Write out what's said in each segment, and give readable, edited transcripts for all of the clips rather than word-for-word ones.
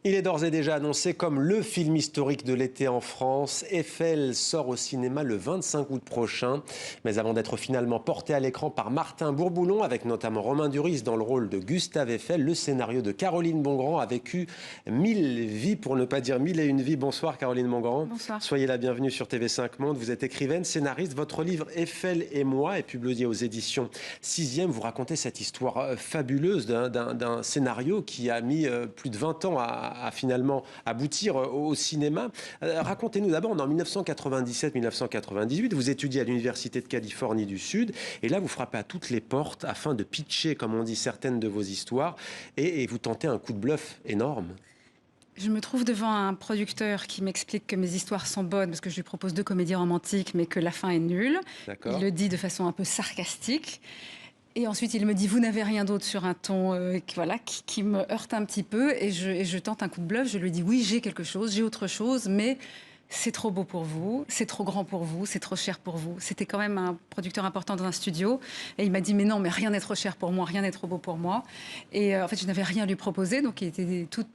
Il est d'ores et déjà annoncé comme le film historique de l'été en France. Eiffel sort au cinéma le 25 août prochain. Mais avant d'être finalement porté à l'écran par Martin Bourboulon, avec notamment Romain Duris dans le rôle de Gustave Eiffel, le scénario de Caroline Bongrand a vécu 1000 vies, pour ne pas dire 1001 vies. Bonsoir Caroline Bongrand. Bonsoir. Soyez la bienvenue sur TV5 Monde. Vous êtes écrivaine, scénariste. Votre livre Eiffel et moi est publié aux éditions 6e. Vous racontez cette histoire fabuleuse d'un scénario qui a mis plus de 20 ans à finalement aboutir au cinéma. Racontez-nous d'abord, en 1997-1998, vous étudiez à l'Université de Californie du Sud, et là vous frappez à toutes les portes afin de pitcher, comme on dit, certaines de vos histoires, et vous tentez un coup de bluff énorme. Je me trouve devant un producteur qui m'explique que mes histoires sont bonnes parce que je lui propose 2 comédies romantiques, mais que la fin est nulle. Il le dit de façon un peu sarcastique. Et ensuite, il me dit, vous n'avez rien d'autre, sur un ton qui me heurte un petit peu. Et je tente un coup de bluff. Je lui dis, oui, j'ai quelque chose, j'ai autre chose, mais c'est trop beau pour vous, c'est trop grand pour vous, c'est trop cher pour vous. C'était quand même un producteur important dans un studio. Et il m'a dit, mais non, mais rien n'est trop cher pour moi, rien n'est trop beau pour moi. Et en fait, je n'avais rien à lui proposer. Donc, il était tout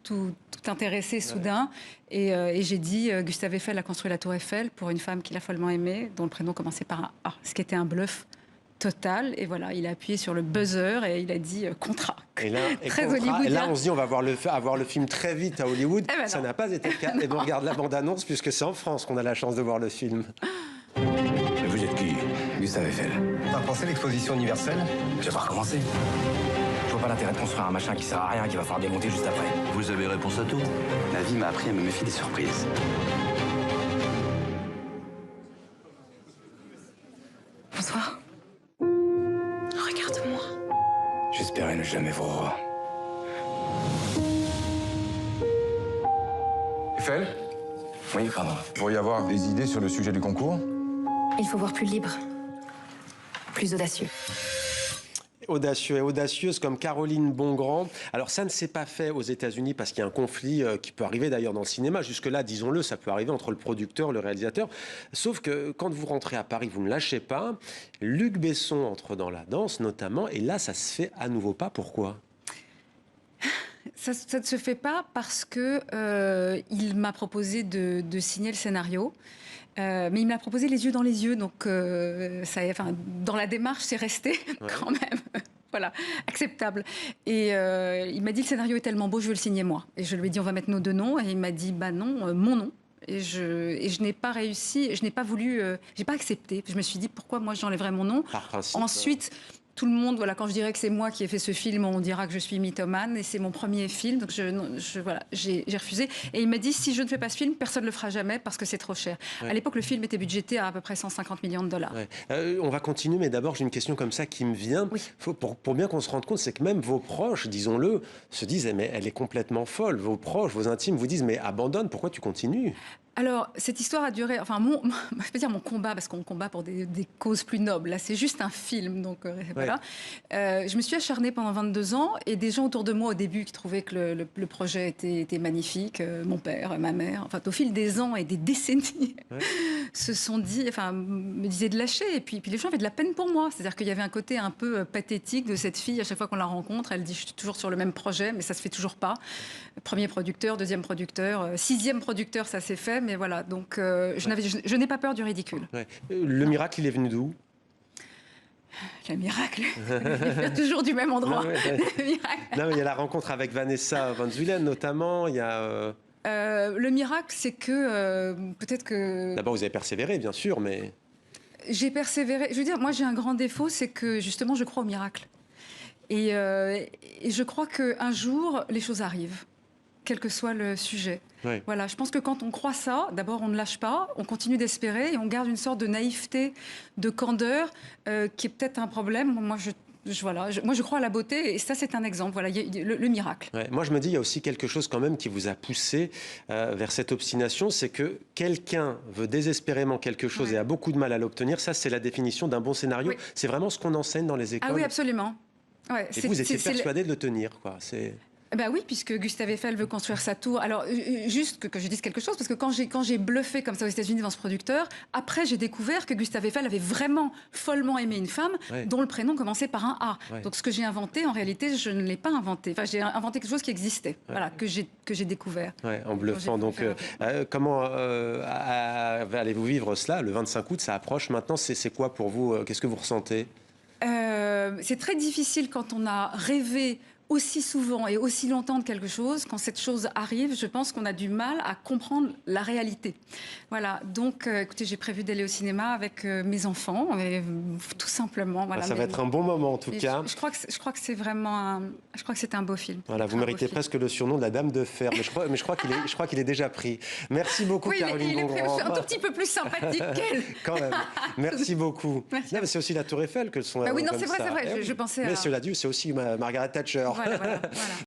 intéressé soudain. Et j'ai dit, Gustave Eiffel a construit la tour Eiffel pour une femme qu'il a follement aimée, dont le prénom commençait par un A, ce qui était un bluff total. Et voilà, il a appuyé sur le buzzer et il a dit contrat. Et là, très hollywoodien. Et là, on se dit, on va avoir le film très vite à Hollywood. Ça n'a pas été le cas. Et on regarde la bande-annonce, puisque c'est en France qu'on a la chance de voir le film. Vous êtes qui? Gustave Eiffel. T'as pensé l'exposition universelle? Je vais pas recommencer. Je vois pas l'intérêt de construire un machin qui sert à rien, qui va falloir démonter juste après. Vous avez réponse à tout? La vie m'a appris à me méfier des surprises. Bonsoir. Regarde-moi. J'espérais ne jamais vous revoir. Eiffel, Oui, pardon. vous pourriez avoir des idées sur le sujet du concours? Il faut voir plus libre, plus audacieux. Audacieux et audacieuse comme Caroline Bongrand. Alors ça ne s'est pas fait aux États-Unis parce qu'il y a un conflit qui peut arriver d'ailleurs dans le cinéma. Jusque-là, disons-le, ça peut arriver entre le producteur, le réalisateur. Sauf que quand vous rentrez à Paris, vous ne lâchez pas. Luc Besson entre dans la danse notamment, et là ça se fait à nouveau pas. Pourquoi ? Ça ne se fait pas parce que il m'a proposé de signer le scénario. Mais il m'a proposé les yeux dans les yeux, donc dans la démarche, c'est resté quand même. Voilà, acceptable. Et il m'a dit, le scénario est tellement beau, je veux le signer moi. Et je lui ai dit, on va mettre nos 2 noms. Et il m'a dit, bah non, mon nom. Et je n'ai pas réussi, je n'ai pas voulu, j'ai pas accepté. Je me suis dit, pourquoi moi j'enlèverais mon nom? Par principe. Ensuite, tout le monde, voilà, quand je dirais que c'est moi qui ai fait ce film, on dira que je suis mythomane, et c'est mon premier film, donc j'ai refusé. Et il m'a dit, si je ne fais pas ce film, personne ne le fera jamais parce que c'est trop cher. Ouais. À l'époque, le film était budgété à peu près 150 millions de dollars. Ouais. On va continuer, mais d'abord, j'ai une question comme ça qui me vient. Oui. Pour bien qu'on se rende compte, c'est que même vos proches, disons-le, se disent, mais elle est complètement folle. Vos proches, vos intimes vous disent, mais abandonne, pourquoi tu continues ? Alors, cette histoire a duré, enfin, je peux dire mon combat, parce qu'on combat pour des causes plus nobles. Là, c'est juste un film, donc voilà. Je me suis acharnée pendant 22 ans, et des gens autour de moi, au début, qui trouvaient que le projet était magnifique, mon père, ma mère, enfin, au fil des ans et des décennies, se sont dit, enfin, me disaient de lâcher, et puis les gens avaient de la peine pour moi. C'est-à-dire qu'il y avait un côté un peu pathétique de cette fille. À chaque fois qu'on la rencontre, elle dit, je suis toujours sur le même projet, mais ça se fait toujours pas. Premier producteur, deuxième producteur, 6e producteur, ça s'est fait. Mais voilà, donc je n'ai pas peur du ridicule. Ouais. Le miracle, il est venu d'où ? Le miracle, il vient toujours du même endroit. Le miracle. Non, mais il y a la rencontre avec Vanessa Van Zuylen notamment. Il y a. Le miracle, c'est que peut-être que. D'abord, vous avez persévéré, bien sûr, mais. J'ai persévéré. Je veux dire, moi, j'ai un grand défaut, c'est que justement, je crois au miracle. Et je crois qu'un jour, les choses arrivent, quel que soit le sujet. Oui. Voilà, je pense que quand on croit ça, d'abord on ne lâche pas, on continue d'espérer et on garde une sorte de naïveté, de candeur qui est peut-être un problème. Moi, je crois à la beauté et ça, c'est un exemple. Voilà, le miracle. Ouais, moi, je me dis, il y a aussi quelque chose quand même qui vous a poussé vers cette obstination, c'est que quelqu'un veut désespérément quelque chose et a beaucoup de mal à l'obtenir. Ça, c'est la définition d'un bon scénario. Oui. C'est vraiment ce qu'on enseigne dans les écoles. Ah oui, absolument. Ouais, et vous étiez persuadé de le tenir, quoi. Ben oui, puisque Gustave Eiffel veut construire sa tour. Alors, juste que je dise quelque chose, parce que quand j'ai bluffé comme ça aux États-Unis devant ce producteur, après j'ai découvert que Gustave Eiffel avait vraiment follement aimé une femme dont le prénom commençait par un A. Donc ce que j'ai inventé, en réalité, je ne l'ai pas inventé. Enfin, j'ai inventé quelque chose qui existait, voilà, que j'ai découvert. En bluffant. Donc, comment allez-vous vivre cela? Le 25 août, ça approche maintenant. C'est quoi pour vous? Qu'est-ce que vous ressentez? C'est très difficile quand on a rêvé aussi souvent et aussi longtemps de quelque chose. Quand cette chose arrive, je pense qu'on a du mal à comprendre la réalité. Voilà, donc écoutez, j'ai prévu d'aller au cinéma avec mes enfants, tout simplement. Voilà, ça va être un bon moment en tout cas. Je crois que c'est vraiment je crois que c'est un beau film. Voilà, vous méritez presque le surnom de la Dame de Fer, mais je crois qu'il est déjà pris. Merci beaucoup, Caroline Bongrand. Il est un tout petit peu plus sympathique qu'elle. Quand même. Merci beaucoup. Merci. Non, mais c'est aussi la Tour Eiffel que sont. Oui, non, c'est vrai. Je pensais. Mais cela dit, c'est aussi Margaret Thatcher. Voilà.